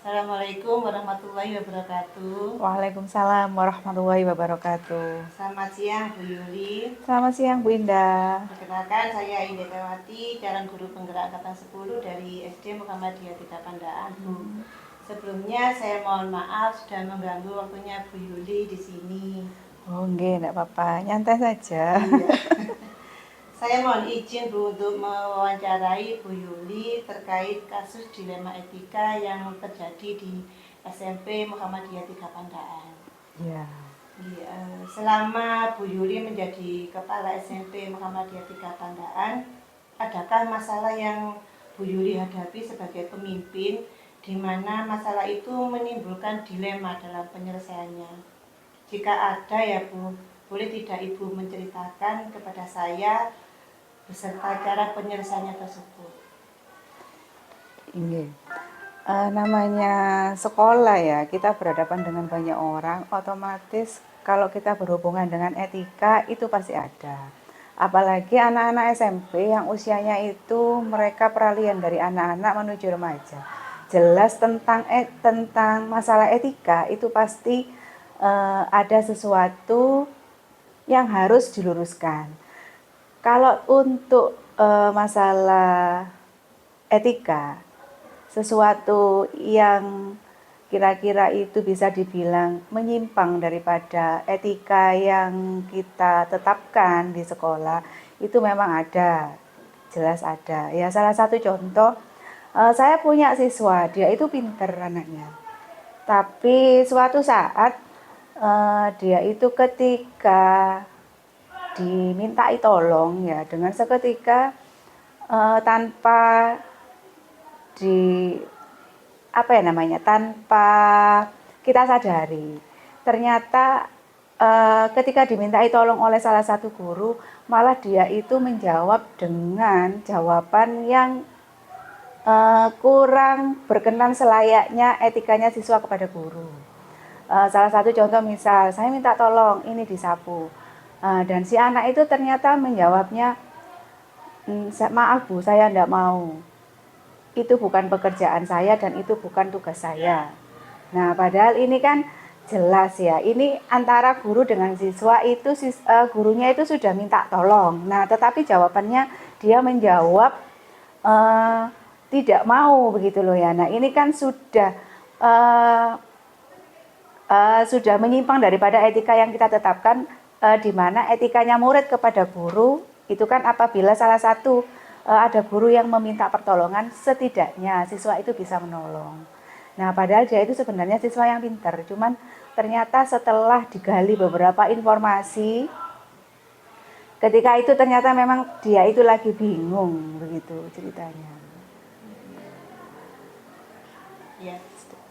Assalamualaikum warahmatullahi wabarakatuh. Waalaikumsalam warahmatullahi wabarakatuh. Selamat siang Bu Yuli. Selamat siang Bu Indah. Perkenalkan saya Indrawati, calon guru penggerak angkatan 10 dari SD Muhammadiyah 3 Pandaan, Bu. Sebelumnya saya mohon maaf sudah mengganggu waktunya Bu Yuli di sini. Oh enggak apa-apa, nyantai saja. Iya. Saya mohon izin Bu untuk mewawancarai Bu Yuli terkait kasus dilema etika yang terjadi di SMP Muhammadiyah 3 Pandaan. Ya. Iya, selama Bu Yuli menjadi kepala SMP Muhammadiyah 3 Pandaan, adakah masalah yang Bu Yuli hadapi sebagai pemimpin di mana masalah itu menimbulkan dilema dalam penyelesaiannya? Jika ada ya Bu, boleh tidak Ibu menceritakan kepada saya beserta cara penyelesaiannya tersebut? Ini namanya sekolah ya, kita berhadapan dengan banyak orang, otomatis kalau kita berhubungan dengan etika itu pasti ada. Apalagi anak-anak SMP yang usianya itu mereka peralihan dari anak-anak menuju remaja. Jelas tentang masalah etika itu pasti ada sesuatu yang harus diluruskan. Kalau untuk masalah etika, sesuatu yang kira-kira itu bisa dibilang menyimpang daripada etika yang kita tetapkan di sekolah, itu memang ada, jelas ada. Ya salah satu contoh, saya punya siswa, dia itu pinter anaknya. Tapi suatu saat dia itu ketika dimintai tolong ya dengan seketika tanpa di apa ya namanya tanpa kita sadari ternyata ketika dimintai tolong oleh salah satu guru malah dia itu menjawab dengan jawaban yang kurang berkenan selayaknya etikanya siswa kepada guru. Salah satu contoh misal saya minta tolong ini disapu dan si anak itu ternyata menjawabnya maaf Bu saya tidak mau, itu bukan pekerjaan saya dan itu bukan tugas saya. Nah padahal ini kan jelas ya, ini antara guru dengan siswa itu gurunya itu sudah minta tolong. Nah tetapi jawabannya dia menjawab tidak mau begitu loh ya. Nah ini kan sudah menyimpang daripada etika yang kita tetapkan, di mana etikanya murid kepada guru itu kan apabila salah satu ada guru yang meminta pertolongan, setidaknya siswa itu bisa menolong. Nah padahal dia itu sebenarnya siswa yang pintar, cuman ternyata setelah digali beberapa informasi, ketika itu ternyata memang dia itu lagi bingung begitu ceritanya. Ya,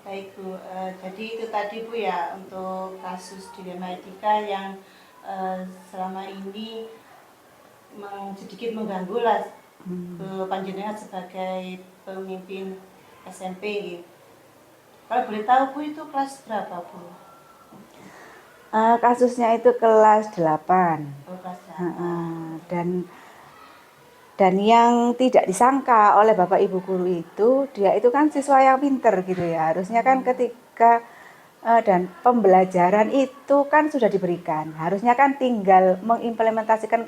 baik Bu. Jadi itu tadi Bu ya untuk kasus dilema etika yang selama ini sedikit mengganggu lah ke panjenengan sebagai pemimpin SMP gitu. Kalau boleh tahu Bu itu kelas berapa Bu? Kasusnya itu kelas 8. Oh, kelas 8. Dan yang tidak disangka oleh Bapak Ibu guru itu, dia itu kan siswa yang pinter gitu ya. Harusnya kan ketika dan pembelajaran itu kan sudah diberikan. Harusnya kan tinggal mengimplementasikan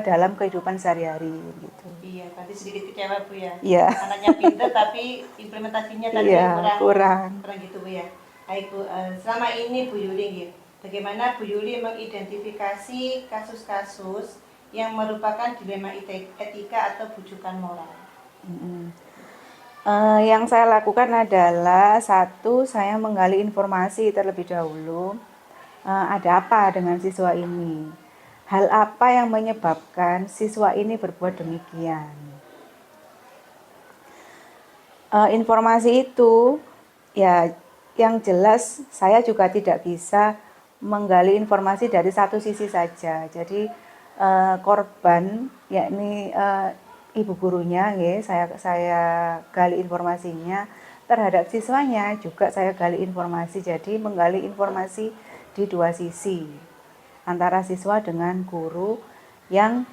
dalam kehidupan sehari-hari gitu. Iya, tadi sedikit kecewa Bu ya. Iya. Anaknya pinter tapi implementasinya tadi Iya, kurang. kurang gitu Bu ya. Baik Bu, selama ini Bu Yuli, bagaimana Bu Yuli mengidentifikasi kasus-kasus yang merupakan dilema etika atau bujukan moral? Yang saya lakukan adalah satu, saya menggali informasi terlebih dahulu. Ada apa dengan siswa ini? Hal apa yang menyebabkan siswa ini berbuat demikian? Informasi itu ya yang jelas saya juga tidak bisa menggali informasi dari satu sisi saja. Jadi korban yakni ibu gurunya ya, saya gali informasinya, terhadap siswanya juga saya gali informasi. Jadi menggali informasi di dua sisi antara siswa dengan guru yang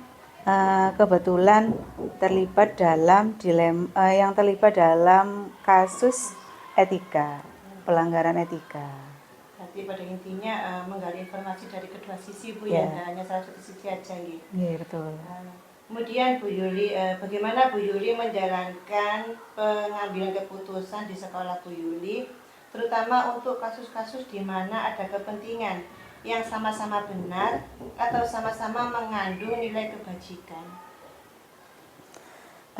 kebetulan terlibat dalam kasus etika, pelanggaran etika. Berarti pada intinya menggali informasi dari kedua sisi Bu Ya. ya, nggak hanya salah satu sisi aja gitu. Iya, betul. Kemudian Bu Yuli, bagaimana Bu Yuli menjalankan pengambilan keputusan di sekolah Bu Yuli, terutama untuk kasus-kasus di mana ada kepentingan yang sama-sama benar atau sama-sama mengandung nilai kebajikan.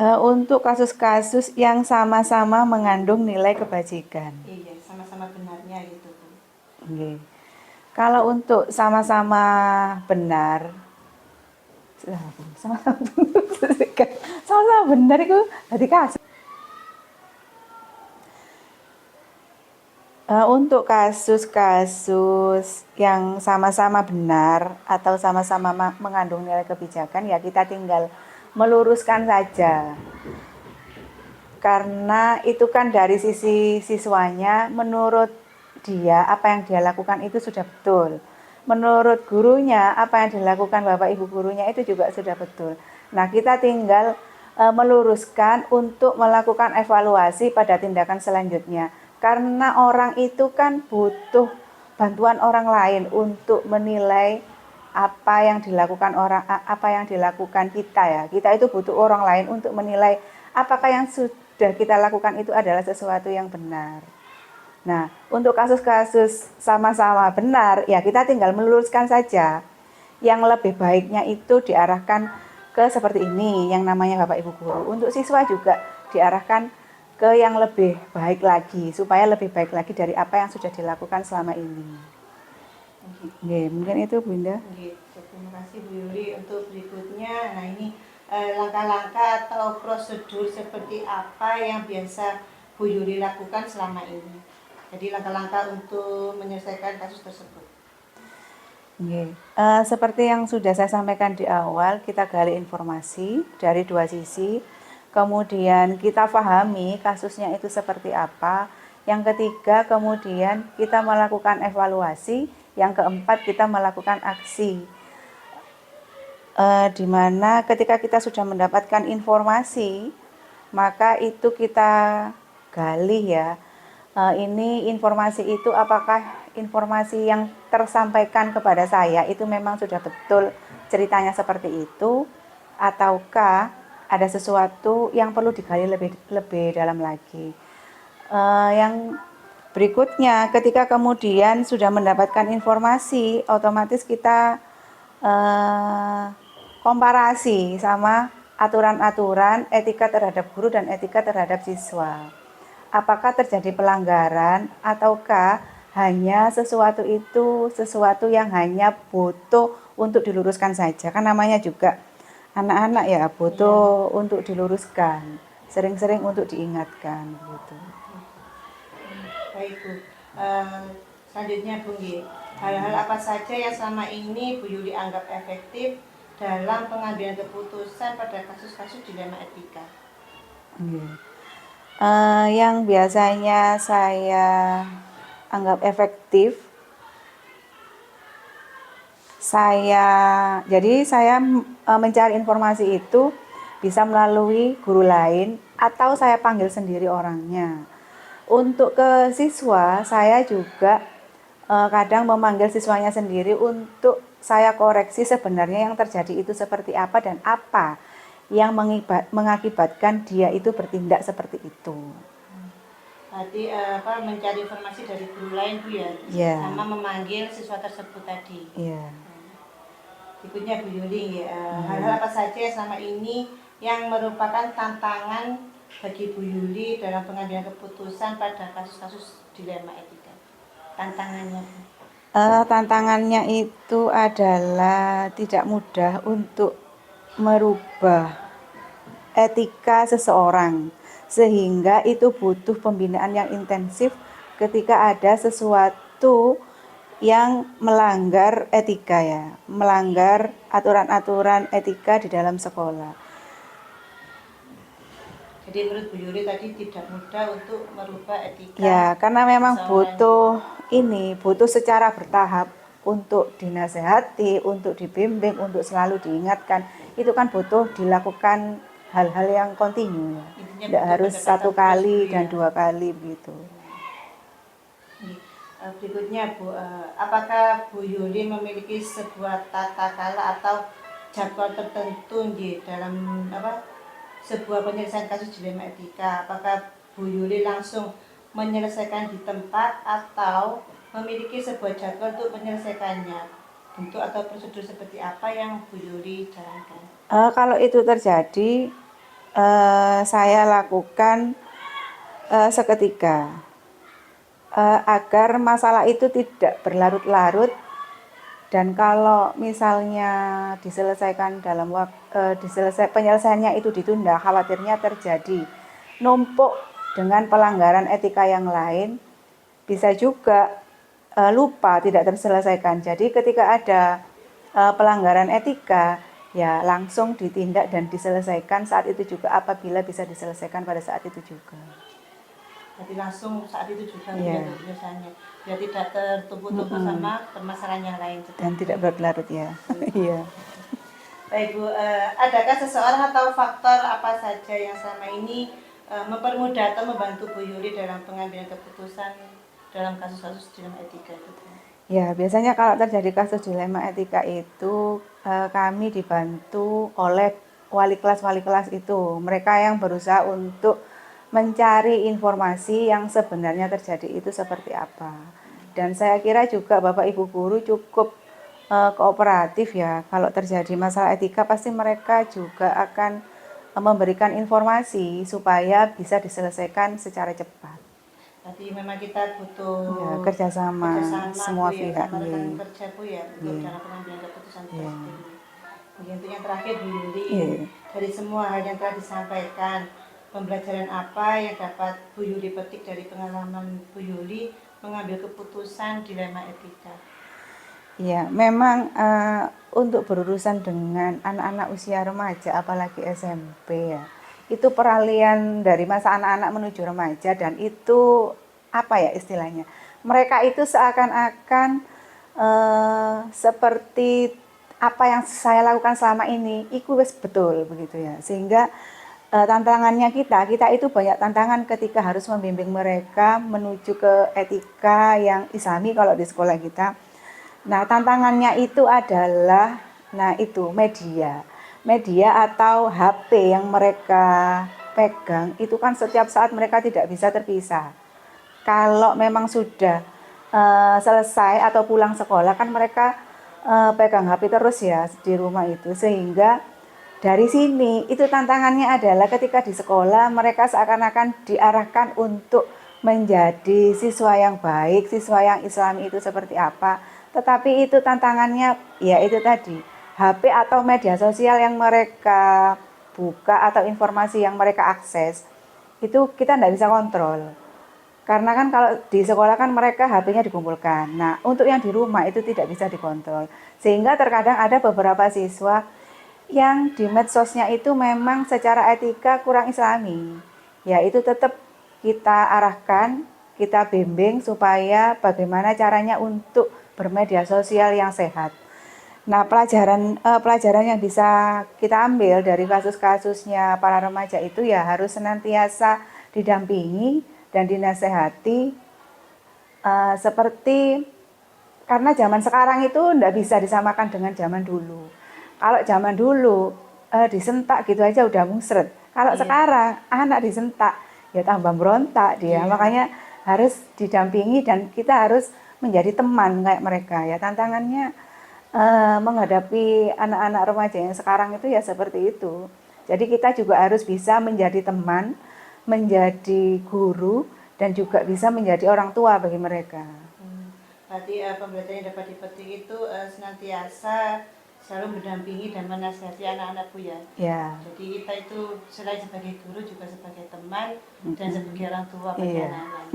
Untuk kasus-kasus yang sama-sama mengandung nilai kebajikan. Iya, sama-sama benarnya gitu Bu. Oke. Kalau untuk sama-sama benar, sama-sama benar itu berarti kasus. Untuk kasus-kasus yang sama-sama benar atau sama-sama mengandung nilai kebijakan, ya kita tinggal meluruskan saja. Karena itu kan dari sisi siswanya, menurut dia apa yang dia lakukan itu sudah betul. Menurut gurunya apa yang dilakukan Bapak Ibu gurunya itu juga sudah betul. Nah, kita tinggal meluruskan untuk melakukan evaluasi pada tindakan selanjutnya. Karena orang itu kan butuh bantuan orang lain untuk menilai apa yang dilakukan kita ya. Kita itu butuh orang lain untuk menilai apakah yang sudah kita lakukan itu adalah sesuatu yang benar. Nah, untuk kasus-kasus sama-sama benar, ya kita tinggal meluruskan saja. Yang lebih baiknya itu diarahkan ke seperti ini, yang namanya Bapak Ibu Guru. Untuk siswa juga diarahkan ke yang lebih baik lagi, supaya lebih baik lagi dari apa yang sudah dilakukan selama ini. Oke, mungkin itu Bu Indah. Oke, terima kasih Bu Yuli. Untuk berikutnya, nah ini langkah-langkah atau prosedur seperti apa yang biasa Bu Yuli lakukan selama ini. Jadi langkah-langkah untuk menyelesaikan kasus tersebut. Oke. Seperti yang sudah saya sampaikan di awal, kita gali informasi dari dua sisi, kemudian kita pahami kasusnya itu seperti apa. Yang ketiga, kemudian kita melakukan evaluasi. Yang keempat, kita melakukan aksi. Di mana ketika kita sudah mendapatkan informasi, maka itu kita gali ya. Ini informasi itu apakah informasi yang tersampaikan kepada saya itu memang sudah betul ceritanya seperti itu, ataukah ada sesuatu yang perlu digali lebih dalam lagi. Yang berikutnya, ketika kemudian sudah mendapatkan informasi, otomatis kita komparasi sama aturan-aturan etika terhadap guru dan etika terhadap siswa. Apakah terjadi pelanggaran ataukah hanya sesuatu yang hanya butuh untuk diluruskan saja. Kan namanya juga anak-anak ya, butuh untuk diluruskan, sering-sering untuk diingatkan gitu. Baik Bu, selanjutnya Bu Nggih, hal-hal apa saja yang selama ini Bu Yuli anggap efektif dalam pengambilan keputusan pada kasus-kasus dilema etika? Yang biasanya saya anggap efektif, saya mencari informasi itu bisa melalui guru lain atau saya panggil sendiri orangnya. Untuk ke siswa, saya juga kadang memanggil siswanya sendiri untuk saya koreksi sebenarnya yang terjadi itu seperti apa dan apa yang mengakibatkan dia itu bertindak seperti itu. Berarti mencari informasi dari guru lain Bu ya, sama memanggil siswa tersebut tadi. Berikutnya Bu Yuli, hal-hal apa saja selama ini yang merupakan tantangan bagi Bu Yuli dalam pengambilan keputusan pada kasus-kasus dilema etika? Tantangannya Bu? Tantangannya itu adalah tidak mudah untuk merubah etika seseorang, sehingga itu butuh pembinaan yang intensif ketika ada sesuatu yang melanggar etika ya, melanggar aturan-aturan etika di dalam sekolah. Jadi menurut Bu Yuli tadi tidak mudah untuk merubah etika. Ya, karena memang butuh secara bertahap untuk dinasehati, untuk dibimbing, untuk selalu diingatkan. Itu kan butuh dilakukan hal-hal yang kontinu ya. Tidak harus satu kali dan dua kali begitu. Berikutnya Bu, apakah Bu Yuli memiliki sebuah tata cara atau jadwal tertentu dalam sebuah penyelesaian kasus dilema etika? Apakah Bu Yuli langsung menyelesaikan di tempat atau memiliki sebuah jadwal untuk menyelesaikannya? Bentuk atau prosedur seperti apa yang Bu Yuli jalankan? Kalau itu terjadi, saya lakukan seketika. Agar masalah itu tidak berlarut-larut, dan kalau misalnya diselesaikan dalam penyelesaiannya itu ditunda, khawatirnya terjadi numpuk dengan pelanggaran etika yang lain, bisa juga lupa tidak terselesaikan. Jadi ketika ada pelanggaran etika, ya langsung ditindak dan diselesaikan saat itu juga, apabila bisa diselesaikan pada saat itu juga. Jadi langsung saat itu juga Iya. penyelesaiannya, biar tidak tertumpuk-tumpuk sama permasalahan yang lain juga. Dan tidak berlarut ya. Iya. Baik Bu, adakah seseorang atau faktor apa saja yang selama ini mempermudah atau membantu Bu Yuli dalam pengambilan keputusan dalam kasus-kasus dilema etika itu? Ya, biasanya kalau terjadi kasus dilema etika itu kami dibantu oleh wali kelas itu. Mereka yang berusaha untuk mencari informasi yang sebenarnya terjadi itu seperti apa. Dan saya kira juga Bapak Ibu guru cukup kooperatif ya. Kalau terjadi masalah etika pasti mereka juga akan memberikan informasi supaya bisa diselesaikan secara cepat. Jadi memang kita butuh Ya, kerjasama semua Bu, ya, pihak. sama rekan kerja Bu ya, untuk Iya. dalam pengambilan keputusan Iya. tersebut. Untuk yang terakhir Bu Yuli, Iya. dari semua hal yang telah disampaikan, pembelajaran apa yang dapat Bu Yuli petik dari pengalaman Bu Yuli mengambil keputusan dilema etika? Ya, memang untuk berurusan dengan anak-anak usia remaja, apalagi SMP ya, itu peralihan dari masa anak-anak menuju remaja, dan itu apa ya istilahnya? Mereka itu seakan-akan seperti apa yang saya lakukan selama ini, itu wis betul begitu ya. Sehingga tantangannya kita itu banyak tantangan ketika harus membimbing mereka menuju ke etika yang islami kalau di sekolah kita. Nah, tantangannya itu adalah media atau HP yang mereka pegang itu kan setiap saat mereka tidak bisa terpisah. Kalau memang sudah selesai atau pulang sekolah kan mereka pegang HP terus ya di rumah itu, sehingga dari sini itu tantangannya adalah ketika di sekolah mereka seakan-akan diarahkan untuk menjadi siswa yang baik, siswa yang islami itu seperti apa. Tetapi itu tantangannya ya itu tadi, HP atau media sosial yang mereka buka atau informasi yang mereka akses, itu kita tidak bisa kontrol. Karena kan kalau di sekolah kan mereka HP-nya dikumpulkan. Nah, untuk yang di rumah itu tidak bisa dikontrol. Sehingga terkadang ada beberapa siswa yang di medsosnya itu memang secara etika kurang islami. Ya, itu tetap kita arahkan, kita bimbing supaya bagaimana caranya untuk bermedia sosial yang sehat. Nah, pelajaran yang bisa kita ambil dari kasus-kasusnya para remaja itu ya harus senantiasa didampingi dan dinasehati, seperti karena zaman sekarang itu tidak bisa disamakan dengan zaman dulu. Kalau zaman dulu disentak gitu aja udah musret. Kalau sekarang anak disentak ya tambah berontak dia. Makanya harus didampingi dan kita harus menjadi teman kayak mereka ya. Tantangannya menghadapi anak-anak remaja yang sekarang itu ya seperti itu. Jadi kita juga harus bisa menjadi teman, menjadi guru, dan juga bisa menjadi orang tua bagi mereka. Berarti pembelajaran yang dapat dipetik itu senantiasa selalu mendampingi dan menasihati anak-anak Bu ya. Ya. Jadi kita itu selain sebagai guru juga sebagai teman dan sebagai orang tua bagi Iya. anak-anak.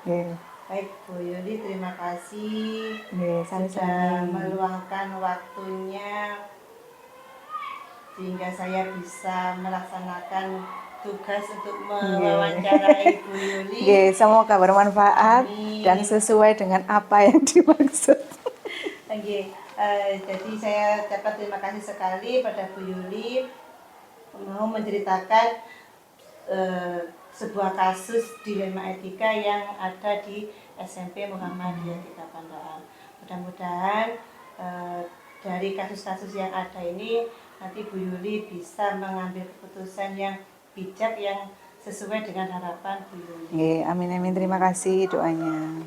Iya. Baik Bu Yuli, terima kasih Sama-sama. sudah meluangkan waktunya sehingga saya bisa melaksanakan tugas untuk mewawancarai Bu Yuli. Semoga bermanfaat. Amin. Dan sesuai dengan apa yang dimaksud. Jadi saya dapat terima kasih sekali pada Bu Yuli mau menceritakan sebuah kasus dilema etika yang ada di SMP Muhammadiyah Tika Pandaan. Mudah-mudahan dari kasus-kasus yang ada ini nanti Bu Yuli bisa mengambil keputusan yang bijak yang sesuai dengan harapan Bu Yuli. Nggih, amin amin, terima kasih doanya.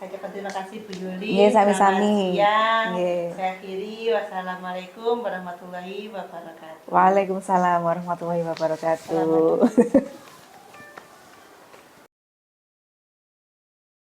Saya ucapkan terima kasih Bu Yuli. Nggih, sami-sami. Selamat siang. Nggih. Saya akhiri. Wassalamualaikum warahmatullahi wabarakatuh. Waalaikumsalam warahmatullahi wabarakatuh.